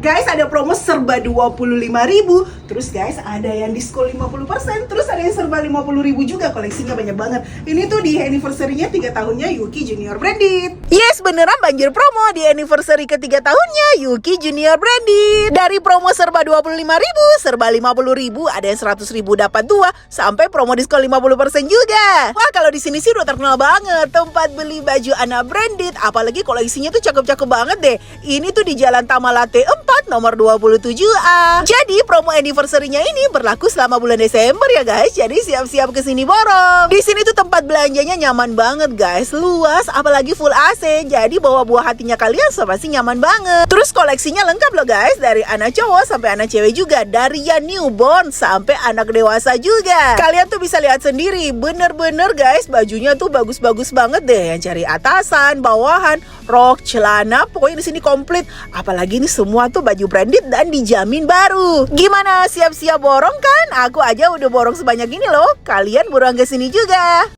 Guys, ada promo serba 25.000. Terus guys, ada yang diskon 50%. Terus ada yang serba 50.000 juga. Koleksinya banyak banget. Ini tuh di anniversary-nya 3 tahunnya Yuki Junior Branded. Yes, beneran banjir promo di anniversary ke-3 tahunnya Yuki Junior Branded. Dari promo serba 25.000, serba 50.000, ada yang 100.000 dapat 2, sampai promo diskon 50% juga. Wah, kalau di sini sih udah terkenal banget tempat beli baju anak branded. Apalagi koleksinya tuh cakep-cakep banget deh. Ini tuh di Jalan Tamalate 4 nomor 27A. Jadi promo anniversary-nya ini berlaku selama bulan Desember ya guys. Jadi siap-siap kesini borong. Di sini tuh tempat belanjanya nyaman banget guys, luas, apalagi full AC. Jadi bawa buah hatinya kalian pasti nyaman banget. Terus koleksinya lengkap loh guys, dari anak cowok sampai anak cewek juga, dari yang newborn sampai anak dewasa juga. Kalian tuh bisa lihat sendiri, bener-bener guys, bajunya tuh bagus-bagus banget deh. Yang cari atasan, bawahan, rok, celana, pokoknya di sini komplit. Apalagi ini semua tuh baju branded dan dijamin baru. Gimana, siap-siap borong kan? Aku aja udah borong sebanyak ini loh. Kalian buruan ke sini juga.